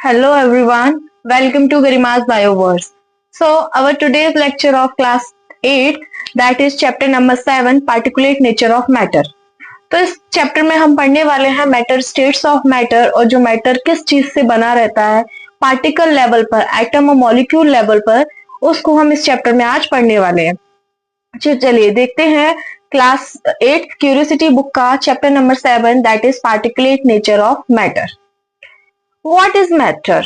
Hello everyone, welcome to Garima's Bioverse. So our today's lecture of class 8 that is chapter number 7 particulate nature of matter. तो इस chapter में हम पढ़ने वाले हैं मैटर स्टेट्स ऑफ मैटर और जो मैटर किस चीज से बना रहता है पार्टिकल लेवल पर एटम और मॉलिक्यूल लेवल पर उसको हम इस चैप्टर में आज पढ़ने वाले हैं। चलिए देखते हैं क्लास 8 क्यूरियोसिटी बुक का chapter number 7 that is particulate nature of matter. What is matter?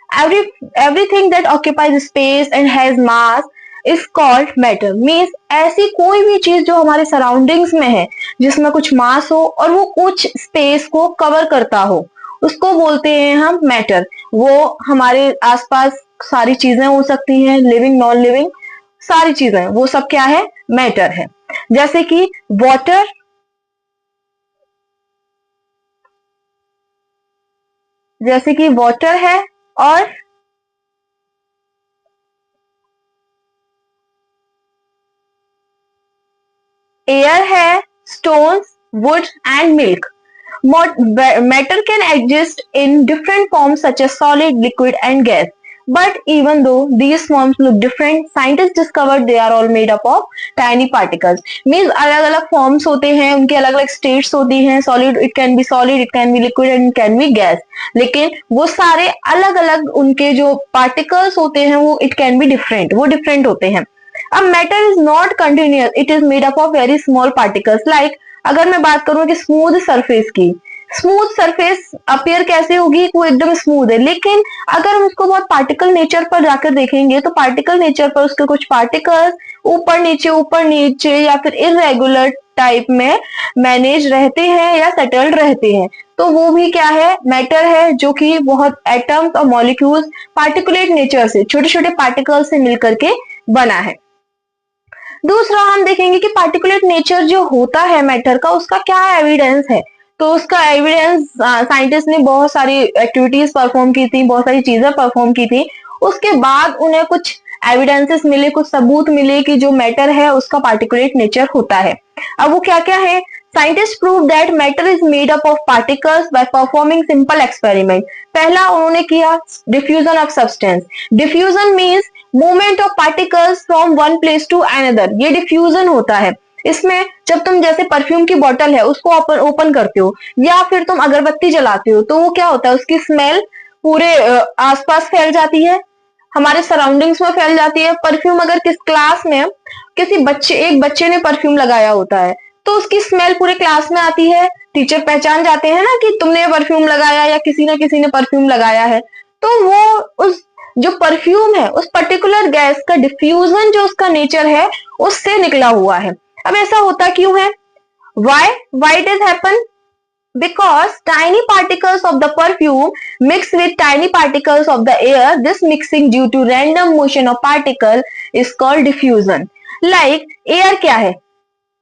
Everything that occupies space and has mass is called matter. Means ऐसी कोई भी चीज जो हमारे सराउंडिंग्स में है जिसमें कुछ मास हो और वो कुछ स्पेस को कवर करता हो उसको बोलते हैं हम मैटर। वो हमारे आसपास सारी चीजें हो सकती हैं, लिविंग नॉन लिविंग सारी चीजें, वो सब क्या है? मैटर है। जैसे कि वाटर, है और एयर है, stones, would and milk. Matter can exist in different forms such as solid, liquid and gas. But even though these forms look different, scientists discovered they are all made up of tiny particles. Means अलग-अलग forms होते हैं, उनके अलग-अलग states होती हैं। Solid, it can be solid, it can be liquid and it can be gas. लेकिन वो सारे अलग-अलग उनके जो particles होते हैं वो it can be different, वो different होते हैं। अब matter is not continuous, it is made up of very small particles. Like अगर मैं बात करूं कि स्मूथ सरफेस की, स्मूथ सरफेस अपीयर कैसे होगी? वो एकदम स्मूथ है, लेकिन अगर हम उसको बहुत पार्टिकल नेचर पर जाकर देखेंगे तो पार्टिकल नेचर पर उसके कुछ पार्टिकल्स ऊपर नीचे या फिर इरेगुलर टाइप में मैनेज रहते हैं या सेटल्ड रहते हैं, तो वो भी क्या है? मैटर है, जो कि बहुत एटम्स और मॉलिक्यूल्स पार्टिकुलेट नेचर से, छोटे छोटे पार्टिकल से मिलकर के बना है। दूसरा हम देखेंगे कि पार्टिकुलेट नेचर जो होता है मैटर का, उसका क्या एविडेंस है। तो उसका एविडेंस साइंटिस्ट ने बहुत सारी एक्टिविटीज परफॉर्म की थी, बहुत सारी चीजें परफॉर्म की थी, उसके बाद उन्हें कुछ एविडेंसेस मिले, कुछ सबूत मिले कि जो मैटर है उसका पार्टिकुलेट नेचर होता है। अब वो क्या क्या है? Scientists proved that matter is made up of particles by performing simple experiment. पहला उन्होंने किया diffusion of substance. Diffusion means movement of particles from one place to another. ये diffusion होता है। इसमें जब तुम जैसे परफ्यूम की बोतल है उसको ओपन करते हो या फिर तुम अगरबत्ती जलाते हो तो वो क्या होता है? उसकी स्मेल पूरे आसपास फैल जाती है, हमारे सराउंडिंग्स में फैल जाती है। परफ्यूम अगर किस क्लास में एक बच्चे ने परफ्यूम लगाया होता है तो उसकी स्मेल पूरे क्लास में आती है, टीचर पहचान जाते हैं ना कि तुमने परफ्यूम लगाया या किसी ना किसी ने परफ्यूम लगाया है। तो वो उस जो परफ्यूम है उस पर्टिकुलर गैस का डिफ्यूजन जो उसका नेचर है उससे निकला हुआ है। अब ऐसा होता क्यों है? Why it has happened? Because tiny particles of the perfume mix with tiny particles of the air. This mixing due to random motion of particle is called diffusion. Like air क्या है?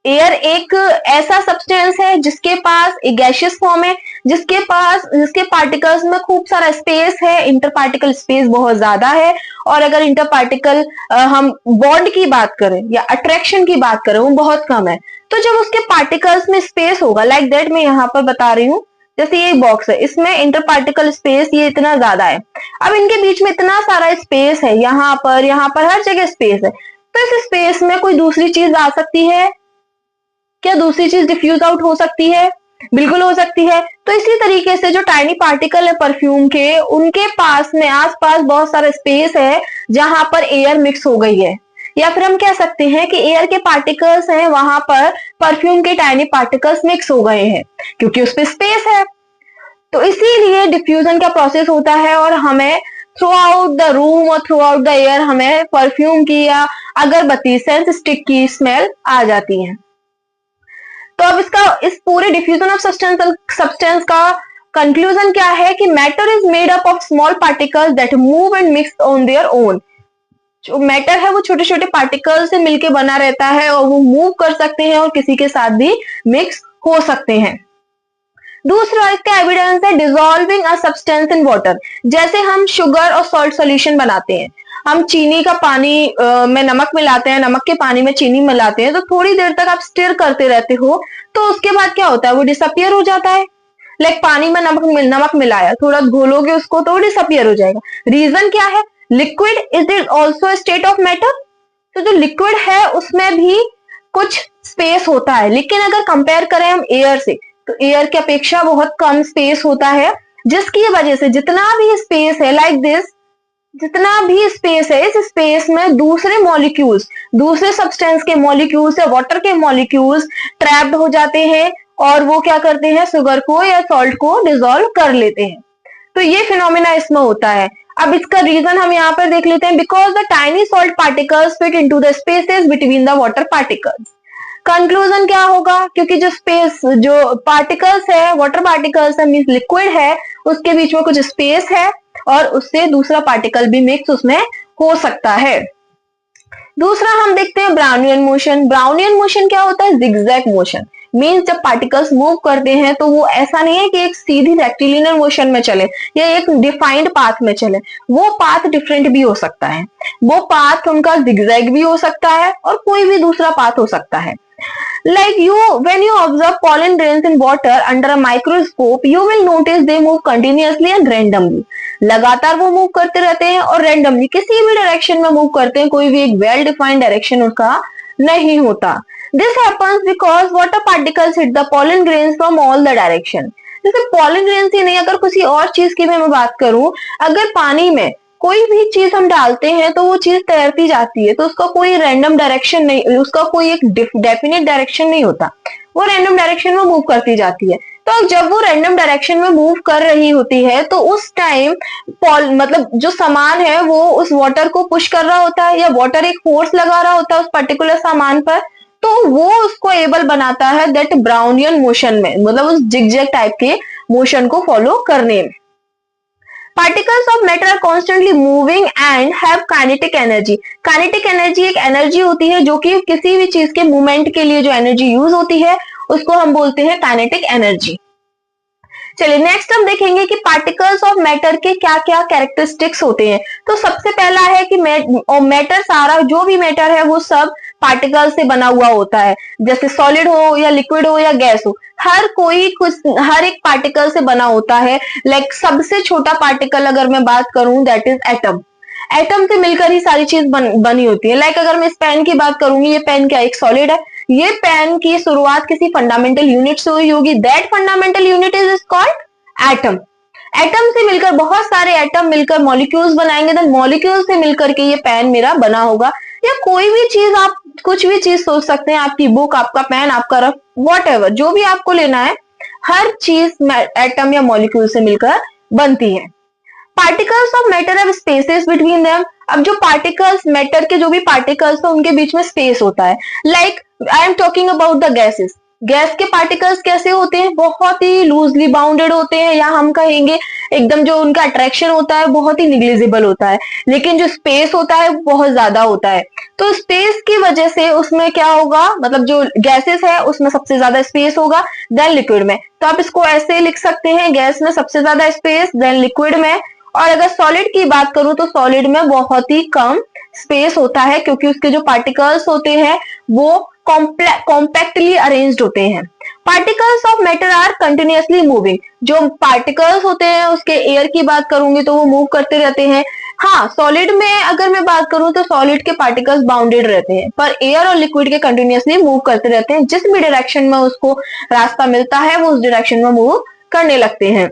एयर एक ऐसा substance है जिसके पास एक gaseous form है, जिसके particles में खूब सारा स्पेस है, इंटर पार्टिकल स्पेस बहुत ज्यादा है। और अगर इंटर पार्टिकल हम बॉन्ड की बात करें या अट्रैक्शन की बात करें वो बहुत कम है। तो जब उसके पार्टिकल्स में स्पेस होगा, लाइक दैट मैं यहाँ पर बता रही हूँ, जैसे ये बॉक्स है, इसमें इंटर पार्टिकल स्पेस ये इतना ज्यादा है। अब इनके बीच में इतना सारा स्पेस है, यहाँ पर हर जगह स्पेस है, तो इस स्पेस में कोई दूसरी चीज आ सकती है क्या? दूसरी चीज डिफ्यूज आउट हो सकती है? बिल्कुल हो सकती है। तो इसी तरीके से जो टाइनी पार्टिकल है परफ्यूम के, उनके पास में आसपास बहुत सारा स्पेस है जहां पर एयर मिक्स हो गई है, या फिर हम कह सकते हैं कि एयर के पार्टिकल्स हैं वहां पर परफ्यूम के टाइनी पार्टिकल्स मिक्स हो गए हैं क्योंकि उस पर स्पेस है। तो इसीलिए डिफ्यूजन का प्रोसेस होता है और हमें थ्रू आउट द रूम और थ्रू आउट द एयर हमें परफ्यूम की या अगरबत्ती सेंस स्टिक की स्मेल आ जाती है। तो अब इस पूरे डिफ्यूजन ऑफ सब्सटेंस का कंक्लूजन क्या है कि matter is made up of small particles that move and mix on their own. जो मैटर है वो छोटे छोटे पार्टिकल से मिलके बना रहता है और वो मूव कर सकते हैं और किसी के साथ भी मिक्स हो सकते हैं। दूसरा इसका एविडेंस है dissolving a substance in water. जैसे हम शुगर और सॉल्ट सॉल्यूशन बनाते हैं, हम चीनी का पानी में नमक मिलाते हैं, नमक के पानी में चीनी मिलाते हैं, तो थोड़ी देर तक आप स्टिर करते रहते हो तो उसके बाद क्या होता है? वो डिसअपियर हो जाता है। लाइक पानी में नमक मिलाया, थोड़ा घोलोगे उसको तो डिसअपियर हो जाएगा। रीजन क्या है? Liquid is also state of matter. तो जो लिक्विड है उसमें भी कुछ स्पेस होता है, लेकिन अगर कंपेयर करें हम एयर से तो एयर की अपेक्षा बहुत कम स्पेस होता है, जिसकी वजह से जितना भी स्पेस है लाइक दिस, जितना भी स्पेस है इस स्पेस में दूसरे मॉलिक्यूल्स, दूसरे सब्सटेंस के मॉलिक्यूल्स या वाटर के मॉलिक्यूल्स ट्रैप्ड हो जाते हैं और वो क्या करते हैं, शुगर को या सॉल्ट को डिसॉल्व कर लेते हैं। तो ये फिनोमिना इसमें होता है। अब इसका रीजन हम यहाँ पर देख लेते हैं, because the tiny salt particles fit into the spaces between the water particles. Conclusion क्या होगा? क्योंकि जो स्पेस, जो पार्टिकल्स है, वाटर पार्टिकल्स है, मींस लिक्विड है, उसके बीच में कुछ स्पेस है और उससे दूसरा पार्टिकल भी मिक्स उसमें हो सकता है। दूसरा हम देखते हैं ब्राउनियन मोशन। ब्राउनियन मोशन क्या होता है? Zigzag motion. मीन्स जब पार्टिकल्स मूव करते हैं तो वो ऐसा नहीं है कि एक सीधी रेक्टिलिनियर मोशन में चले या एक डिफाइंड पाथ में चले, वो पाथ डिफरेंट भी हो सकता है, वो पाथ उनका जिगजैग भी हो सकता है और कोई भी दूसरा पाथ हो सकता है। Like when you observe pollen grains in water under a microscope, you will notice they move continuously and randomly. लगातार वो मूव करते रहते हैं और रैंडमली किसी भी डायरेक्शन में मूव करते हैं, कोई भी एक वेल डिफाइंड डायरेक्शन उनका नहीं होता। This happens because water particles hit the pollen grains from all the direction. जैसे pollen grains ही नहीं, अगर किसी और चीज की भी मैं बात करूं, अगर पानी में कोई भी चीज हम डालते हैं तो वो चीज तैरती जाती है, तो उसका कोई रैंडम डायरेक्शन नहीं, उसका कोई एक डेफिनेट डायरेक्शन नहीं होता, वो रैंडम डायरेक्शन में मूव करती जाती है। तो जब वो रैंडम डायरेक्शन में मूव कर रही होती है तो उस टाइम मतलब जो सामान है वो उस वाटर को पुश कर रहा होता है या वाटर एक फोर्स लगा रहा होता है उस पर्टिकुलर सामान पर, तो वो उसको एबल बनाता है दैट ब्राउनियन मोशन में, मतलब उस जिगजैग टाइप के मोशन को फॉलो करने में। Particles of matter are constantly moving and have kinetic energy. Kinetic energy एक एनर्जी होती है जो कि किसी भी चीज के मूवमेंट के लिए जो एनर्जी यूज होती है उसको हम बोलते हैं काइनेटिक एनर्जी। चलिए नेक्स्ट हम देखेंगे कि पार्टिकल्स ऑफ मैटर के क्या क्या कैरेक्टरिस्टिक्स होते हैं। तो सबसे पहला है कि मैटर, सारा जो भी मैटर है वो सब पार्टिकल से बना हुआ होता है, जैसे सॉलिड हो या लिक्विड हो या गैस हो, हर एक पार्टिकल से बना होता है। लाइक सबसे छोटा पार्टिकल अगर मैं बात करूं दैट इज एटम। एटम से मिलकर ही सारी चीज बनी होती है। लाइक अगर मैं इस पेन की बात करूंगी, ये पेन क्या एक सॉलिड है, ये पेन की शुरुआत किसी फंडामेंटल यूनिट से हुई होगी, that fundamental unit is called atom. Atom से मिलकर बहुत सारे एटम मिलकर मॉलिक्यूल्स बनाएंगे, देन मॉलिक्यूल से मिलकर के ये पेन मेरा बना होगा। या कोई भी चीज, आप कुछ भी चीज सोच सकते हैं, आपकी बुक, आपका पेन, आपका रफ, व्हाटएवर जो भी आपको लेना है, हर चीज एटम या मॉलिक्यूल से मिलकर बनती है। Particles of matter have spaces between them. अब जो पार्टिकल्स, मैटर के जो भी पार्टिकल्स है उनके बीच में स्पेस होता है। Like I am talking about the gases. Gas के पार्टिकल्स कैसे होते हैं? बहुत ही लूजली बाउंडेड होते हैं, या हम कहेंगे एकदम जो उनका अट्रैक्शन होता है बहुत ही निग्लिजिबल होता है, लेकिन जो स्पेस होता है बहुत ज्यादा होता है। तो स्पेस की वजह से उसमें क्या होगा, मतलब जो गैसेस है उसमें सबसे ज्यादा स्पेस होगा देन लिक्विड में। तो आप इसको ऐसे लिख सकते हैं, गैस में सबसे ज्यादा स्पेस देन लिक्विड में। और अगर सॉलिड की बात करूं तो सॉलिड में बहुत ही कम स्पेस होता है, क्योंकि उसके जो पार्टिकल्स होते हैं वो कॉम्पैक्टली अरेंज्ड होते हैं। Particles of matter are continuously moving. जो पार्टिकल्स होते हैं उसके एयर की बात करूंगी तो वो मूव करते रहते हैं। हाँ, सॉलिड में अगर मैं बात करूं तो सॉलिड के पार्टिकल्स बाउंडेड रहते हैं, पर एयर और लिक्विड के कंटिन्यूअसली मूव करते रहते हैं। जिस भी डायरेक्शन में उसको रास्ता मिलता है वो उस डायरेक्शन में मूव करने लगते हैं।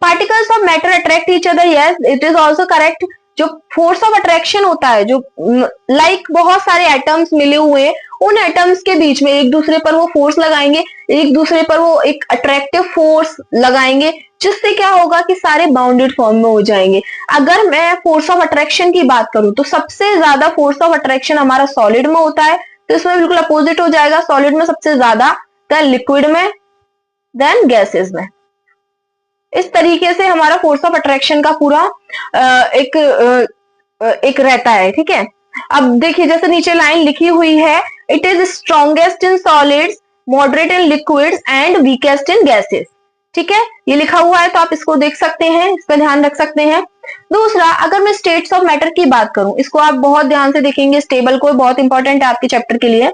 Particles of matter attract each other, yes it is also correct. जो फोर्स ऑफ अट्रैक्शन होता है, जो लाइक बहुत सारे एटम्स मिले हुए हैं, उन एटम्स के बीच में एक दूसरे पर वो फोर्स लगाएंगे, एक दूसरे पर वो एक अट्रैक्टिव फोर्स लगाएंगे, जिससे क्या होगा कि सारे बाउंडेड फॉर्म में हो जाएंगे। अगर मैं फोर्स ऑफ अट्रैक्शन की बात करूं तो सबसे ज्यादा फोर्स ऑफ अट्रैक्शन हमारा सॉलिड में होता है, तो इसमें बिल्कुल अपोजिट हो जाएगा, सॉलिड में सबसे ज्यादा, देन लिक्विड में, देन गैसेस में। इस तरीके से हमारा फोर्स ऑफ अट्रैक्शन का पूरा एक रहता है, ठीक है। अब देखिए जैसे नीचे लाइन लिखी हुई है, it is strongest in solids, moderate in liquids and weakest in gases, ठीक है, ये लिखा हुआ है तो आप इसको देख सकते हैं, इस पर ध्यान रख सकते हैं। दूसरा, अगर मैं स्टेट्स ऑफ मैटर की बात करूं, इसको आप बहुत ध्यान से देखेंगे, इस टेबल को, बहुत इंपॉर्टेंट है आपके चैप्टर के लिए।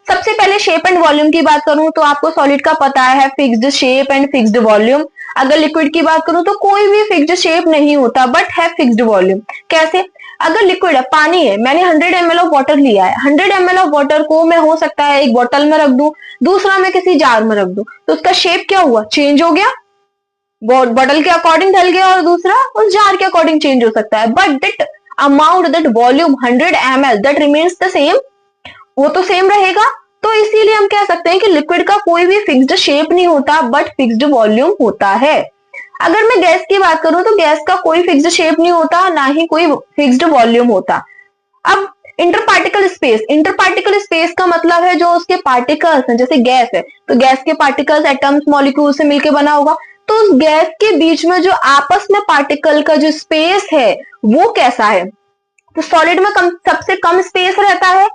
सबसे पहले शेप एंड वॉल्यूम की बात करूं तो आपको सॉलिड का पता है fixed shape and fixed volume. अगर लिक्विड की बात करूं तो कोई भी फिक्स्ड शेप नहीं होता बट है फिक्स्ड वॉल्यूम। कैसे? अगर लिक्विड है, पानी है, मैंने 100 ml ऑफ वाटर लिया है, 100 ml ऑफ वाटर को मैं हो सकता है एक बोतल में रख दूं, दूसरा मैं किसी जार में रख दूं, तो उसका शेप क्या हुआ? चेंज हो गया, बॉटल के अकॉर्डिंग ढल गया और दूसरा उस जार के अकॉर्डिंग चेंज हो सकता है, but that amount, that volume 100 ml that remains the same, वो तो सेम रहेगा। तो इसीलिए हम कह सकते हैं कि लिक्विड का कोई भी फिक्स्ड शेप नहीं होता बट फिक्स्ड वॉल्यूम होता है। अगर मैं गैस की बात करूं तो गैस का कोई फिक्स्ड शेप नहीं होता, ना ही कोई फिक्स्ड वॉल्यूम होता। अब इंटरपार्टिकल स्पेस, इंटरपार्टिकल स्पेस का मतलब है जो उसके पार्टिकल्स हैं, जैसे गैस है तो गैस के पार्टिकल्स एटम्स मॉलिक्यूल से मिलकर बना होगा, तो उस गैस के बीच में जो आपस में पार्टिकल का जो स्पेस है वो कैसा है? तो सॉलिड में सबसे कम स्पेस रहता है,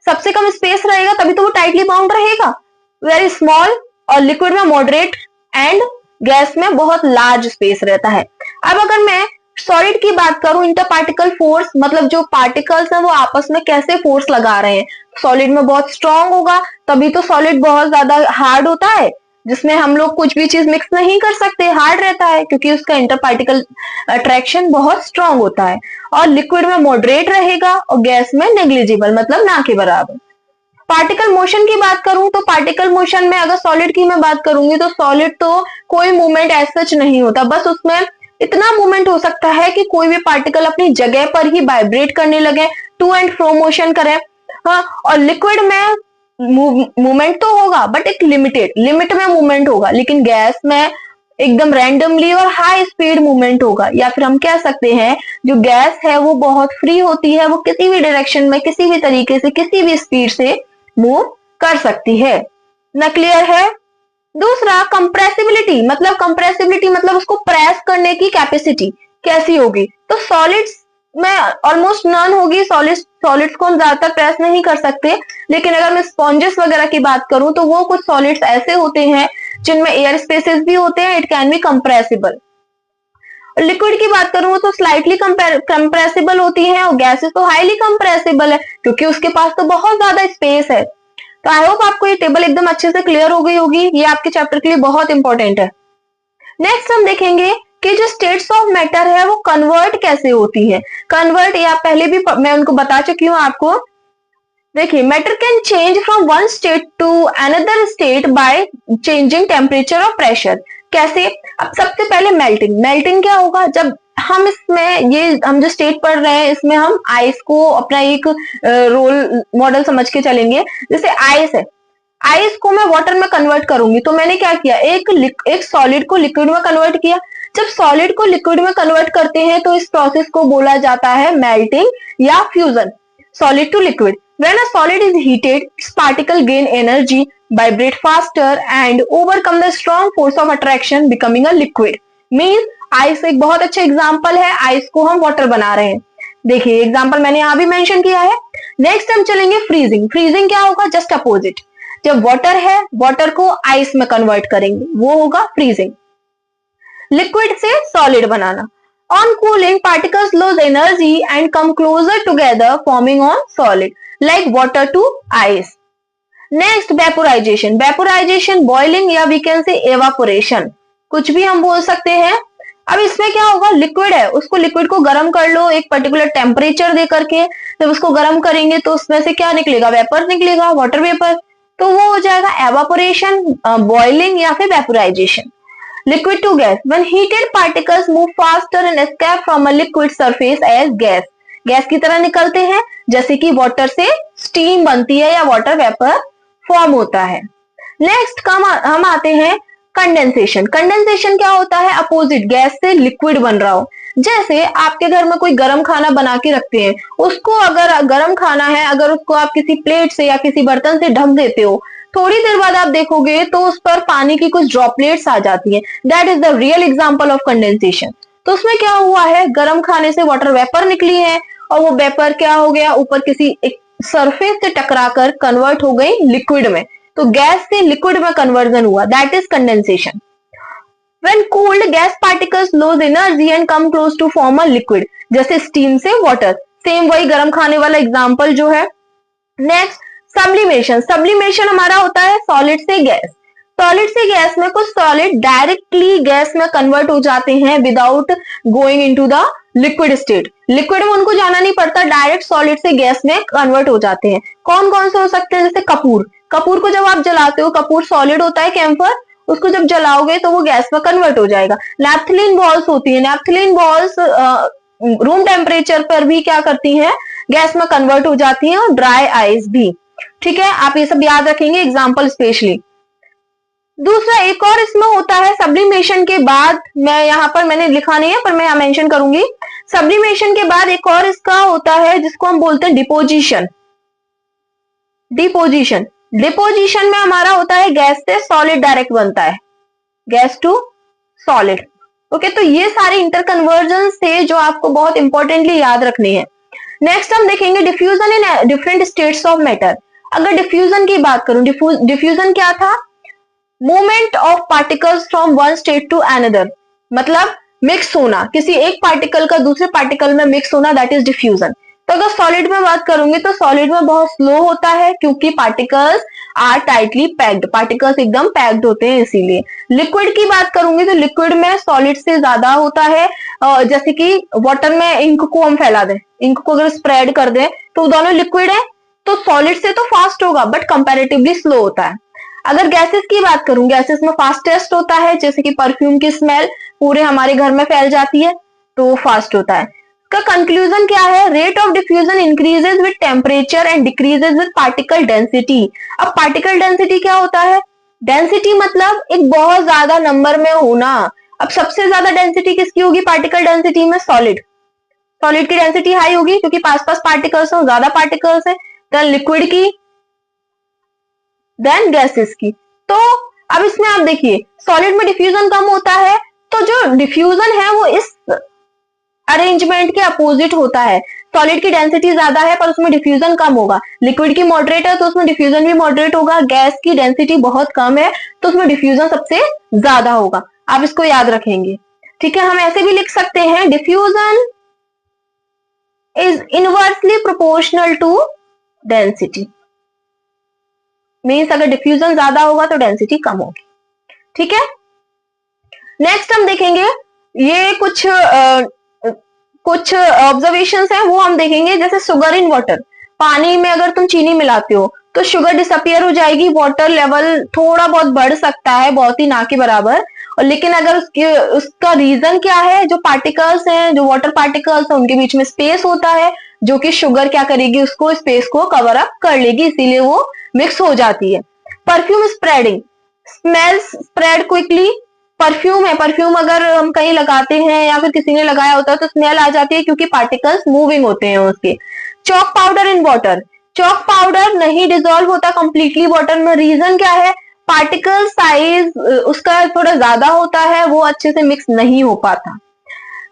सबसे कम स्पेस रहेगा तभी तो वो टाइटली बाउंड रहेगा, वेरी स्मॉल, और लिक्विड में मॉडरेट एंड गैस में बहुत लार्ज स्पेस रहता है। अब अगर मैं सॉलिड की बात करूं, इंटरपार्टिकल फोर्स मतलब जो पार्टिकल्स हैं वो आपस में कैसे फोर्स लगा रहे हैं, सॉलिड में बहुत स्ट्रांग होगा, तभी तो सॉलिड बहुत ज्यादा हार्ड होता है, जिसमें हम लोग कुछ भी चीज मिक्स नहीं कर सकते, हार्ड रहता है क्योंकि उसका इंटरपार्टिकल अट्रैक्शन बहुत स्ट्रांग होता है। और लिक्विड में मॉडरेट रहेगा और गैस में नेग्लिजिबल मतलब ना के बराबर। पार्टिकल मोशन की बात करूं तो पार्टिकल मोशन में अगर सॉलिड की मैं बात करूंगी तो सॉलिड तो कोई मूवमेंट एज सच नहीं होता, बस उसमें इतना मूवमेंट हो सकता है कि कोई भी पार्टिकल अपनी जगह पर ही वाइब्रेट करने लगे, टू एंड फ्रो मोशन करें। हाँ, और लिक्विड में मूवमेंट तो होगा बट एक लिमिट में मूवमेंट होगा, लेकिन गैस में एकदम रैंडमली और हाई स्पीड मूवमेंट होगा। या फिर हम कह सकते हैं जो गैस है वो बहुत फ्री होती है, वो किसी भी डायरेक्शन में किसी भी तरीके से किसी भी स्पीड से मूव कर सकती है। ना क्लियर है? दूसरा कंप्रेसिबिलिटी, मतलब उसको प्रेस करने की कैपेसिटी कैसी होगी? तो सॉलिड्स में ऑलमोस्ट नन होगी, सॉलिड्स को हम ज्यादातर प्रेस नहीं कर सकते, लेकिन अगर मैं स्पॉन्जेस वगैरह की बात करूं तो वो कुछ सॉलिड्स ऐसे होते हैं जिनमें एयर स्पेसेस भी होते हैं, it can be compressible. Liquid की बात करूं तो स्लाइटली कंप्रेसिबल होती है और गैसेस तो हाईली कंप्रेसिबल है क्योंकि उसके पास तो बहुत ज्यादा स्पेस है। तो आई होप आपको ये टेबल एकदम अच्छे से क्लियर हो गई होगी, ये आपके चैप्टर के लिए बहुत इंपॉर्टेंट है। नेक्स्ट हम देखेंगे कि जो स्टेट्स ऑफ मैटर है वो कन्वर्ट कैसे होती है। कन्वर्ट या पहले भी मैं उनको बता चुकी हूँ आपको। देखिए, matter can change from one state to another state by changing temperature और प्रेशर। कैसे? अब सबसे पहले मेल्टिंग क्या होगा? जब हम इसमें हम जो स्टेट पढ़ रहे हैं इसमें हम आइस को अपना एक रोल मॉडल समझ के चलेंगे। जैसे आइस है, आइस को मैं वाटर में कन्वर्ट करूंगी, तो मैंने क्या किया, एक सॉलिड को लिक्विड में कन्वर्ट किया। जब सॉलिड को लिक्विड में कन्वर्ट करते हैं तो इस प्रोसेस को बोला जाता है मेल्टिंग या fusion, solid to liquid. When a solid is heated, its particle gain energy, vibrate faster and overcome the strong force of attraction, becoming a liquid. Means ice एक बहुत अच्छा एग्जाम्पल है, आइस को हम वाटर बना रहे हैं। देखिए एग्जाम्पल मैंने यहाँ भी मेंशन किया है। नेक्स्ट हम चलेंगे फ्रीजिंग। फ्रीजिंग क्या होगा? जस्ट अपोजिट, जब वाटर है वाटर को आइस में कन्वर्ट करेंगे, वो होगा फ्रीजिंग। लिक्विड से solid banana. On cooling, particles lose energy and come closer together, forming on solid, like water to ice. Next, vaporization. Vaporization, boiling या we can say evaporation, कुछ भी हम बोल सकते हैं। अब इसमें क्या होगा, लिक्विड है, उसको लिक्विड को गर्म कर लो एक पर्टिकुलर टेम्परेचर दे करके, जब उसको गर्म करेंगे तो उसमें से क्या निकलेगा, वेपर निकलेगा, वाटर वेपर, तो वो हो जाएगा एवापोरेशन, बॉइलिंग या फिर vaporisation. Liquid to gas. When heated particles move faster and escape from a liquid surface as gas. Gas की तरह निकलते हैं, जैसे कि वाटर से स्टीम बनती है या वाटर वेपर फॉर्म होता है। नेक्स्ट हम आते हैं कंडेंसेशन। कंडेंसेशन क्या होता है? अपोजिट, गैस से लिक्विड बन रहा हो। जैसे आपके घर में कोई गर्म खाना बना के रखते हैं, उसको अगर गर्म खाना है, अगर उसको आप किसी प्लेट से या किसी बर्तन से ढक देते हो, थोड़ी देर बाद आप देखोगे तो उस पर पानी की कुछ ड्रॉपलेट्स आ जाती हैं। That is the real example of condensation. तो उसमें क्या हुआ है, गर्म खाने से वाटर वेपर निकली है और वो वेपर क्या हो गया, ऊपर किसी एक सरफेस से टकराकर कन्वर्ट हो गई लिक्विड में, तो गैस से लिक्विड में कन्वर्जन हुआ, that is condensation. When cooled, gas particles lose energy and come close to form a liquid. जैसे स्टीम से वाटर, सेम वही गर्म खाने वाला एग्जांपल जो है। नेक्स्ट, सब्लिमेशन, सब्लिमेशन हमारा होता है सॉलिड से गैस। सॉलिड से गैस में कुछ सॉलिड डायरेक्टली गैस में कन्वर्ट हो जाते हैं without going into the liquid state. Liquid में उनको जाना नहीं पड़ता, डायरेक्ट सॉलिड से गैस में कन्वर्ट हो जाते हैं। कौन कौन से हो सकते हैं? जैसे कपूर, कपूर को जब आप जलाते हो, कपूर सॉलिड होता है कैम्फर, उसको जब जलाओगे तो वो गैस में कन्वर्ट हो जाएगा। नैप्थलीन बॉल्स होती है, नैप्थलीन बॉल्स रूम टेम्परेचर पर भी क्या करती हैं? गैस में कन्वर्ट हो जाती हैं। और ड्राई आइस भी, ठीक है, आप ये सब याद रखेंगे एग्जाम्पल स्पेशली। दूसरा एक और इसमें होता है सब्लिमेशन के बाद, मैं यहाँ पर मैंने लिखा नहीं है पर मैं यहाँ मेंशन करूंगी। सब्लिमेशन के बाद एक और इसका होता है जिसको हम बोलते हैं डिपोजिशन। डिपोजिशन, डिपोजिशन में हमारा होता है गैस से सॉलिड डायरेक्ट बनता है, गैस टू सॉलिड। ओके, तो ये सारे इंटरकन्वर्जन थे जो आपको बहुत इंपॉर्टेंटली याद रखने हैं। नेक्स्ट हम देखेंगे diffusion in different states of matter. अगर डिफ्यूजन की बात करूं, डिफ्यूजन क्या था? Movement of particles from one state to another, मतलब मिक्स होना, किसी एक पार्टिकल का दूसरे पार्टिकल में मिक्स होना, दैट इज डिफ्यूजन। तो अगर सॉलिड में बात करूंगी तो सॉलिड में बहुत स्लो होता है क्योंकि particles are tightly packed, particles एकदम पैक्ड होते हैं इसीलिए। लिक्विड की बात करूंगी तो लिक्विड में सॉलिड से ज्यादा होता है। जैसे कि वाटर में इंक को हम फैला दें, इंक को अगर स्प्रेड कर दें तो दोनों लिक्विड है, तो सॉलिड से तो फास्ट होगा बट कंपैरेटिवली स्लो होता है। अगर गैसेस की बात करूं, गैसेस में फास्टेस्ट होता है, जैसे कि परफ्यूम की स्मेल पूरे हमारे घर में फैल जाती है तो वो फास्ट होता है। का कंक्लूजन क्या है? Rate of diffusion increases with temperature and decreases with particle density. अब पार्टिकल डेंसिटी क्या होता है? डेंसिटी मतलब एक बहुत ज्यादा नंबर में होना। अब सबसे ज्यादा डेंसिटी किसकी होगी पार्टिकल डेंसिटी में? सॉलिड। सॉलिड की डेंसिटी हाई होगी क्योंकि पास पास पार्टिकल्स हो, ज्यादा पार्टिकल्स है। देन लिक्विड की, देन गैसेस की। तो अब इसमें आप देखिए सॉलिड में डिफ्यूजन कम होता है, तो जो डिफ्यूजन है वो इस अरेंजमेंट के अपोजिट होता है। सॉलिड की डेंसिटी ज्यादा है पर उसमें डिफ्यूजन कम होगा। लिक्विड की मॉडरेट है तो उसमें डिफ्यूजन भी मॉडरेट होगा। गैस की डेंसिटी बहुत कम है तो उसमें डिफ्यूजन सबसे ज्यादा होगा। आप इसको याद रखेंगे, ठीक है। हम ऐसे भी लिख सकते हैं diffusion is inversely proportional to density. Means अगर डिफ्यूजन ज्यादा होगा तो डेंसिटी कम होगी, ठीक है। नेक्स्ट हम देखेंगे ये कुछ ऑब्जर्वेशंस हैं वो हम देखेंगे। जैसे शुगर इन वाटर, पानी में अगर तुम चीनी मिलाते हो तो शुगर डिसअपियर हो जाएगी, वाटर लेवल थोड़ा बहुत बढ़ सकता है, बहुत ही ना के बराबर। और लेकिन अगर उसका रीजन क्या है? जो पार्टिकल्स हैं, जो वाटर पार्टिकल्स हैं, उनके बीच में स्पेस होता है जो कि शुगर क्या करेगी? उसको स्पेस को कवर अप कर लेगी, इसीलिए वो मिक्स हो जाती है। Perfume spreading, smells spread quickly. Perfume है, परफ्यूम अगर हम कहीं लगाते हैं या फिर किसी ने लगाया होता है तो स्मेल आ जाती है क्योंकि पार्टिकल्स मूविंग होते हैं उसके। Chalk powder in water, chalk powder नहीं डिजोल्व होता कंप्लीटली वाटर में। रीजन क्या है? पार्टिकल साइज उसका थोड़ा ज्यादा होता है, वो अच्छे से मिक्स नहीं हो पाता।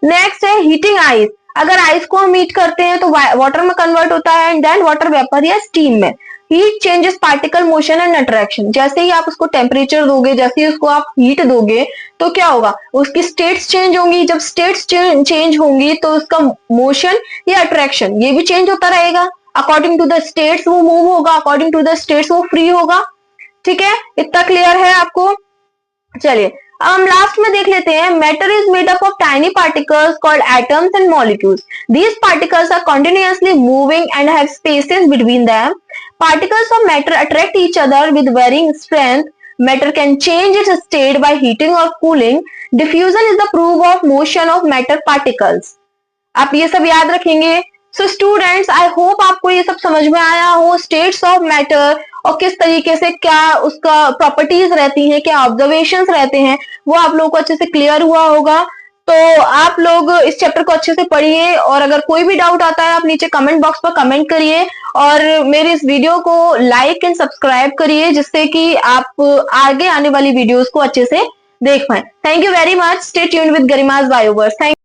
नेक्स्ट है हीटिंग आइस, अगर आइस को हम हीट करते हैं तो वाटर में कन्वर्ट होता है एंड देन वाटर वेपर या स्टीम में। Heat changes particle motion and attraction, जैसे ही आप उसको टेम्परेचर दोगे, जैसे ही उसको आप हीट दोगे तो क्या होगा? उसकी स्टेट्स चेंज होंगी। जब स्टेट्स चेंज होंगी तो उसका मोशन या अट्रैक्शन ये भी चेंज होता रहेगा। अकॉर्डिंग टू द स्टेट्स वो मूव होगा, अकॉर्डिंग टू द स्टेट्स वो फ्री होगा, ठीक है। इतना क्लियर है आपको? चलिए हम लास्ट में देख लेते हैं। Matter is made up of tiny particles called atoms and molecules. These particles are continuously moving and have spaces between them. Particles of matter attract each other with varying strength. Matter can change its state by heating or cooling. Diffusion is the proof of motion of matter particles. आप ये सब याद रखेंगे। So students, I hope आपको ये सब समझ में आया हो। States of matter और किस तरीके से क्या उसका प्रॉपर्टीज रहती हैं, क्या ऑब्जर्वेशंस रहते हैं, वो आप लोगों को अच्छे से क्लियर हुआ होगा। तो आप लोग इस चैप्टर को अच्छे से पढ़िए और अगर कोई भी डाउट आता है आप नीचे कमेंट बॉक्स पर कमेंट करिए और मेरे इस वीडियो को लाइक एंड सब्सक्राइब करिए जिससे कि आप आगे आने वाली वीडियोस को अच्छे से देख पाए। Thank you very much. Stay tuned with Garima's Bioverse. Thank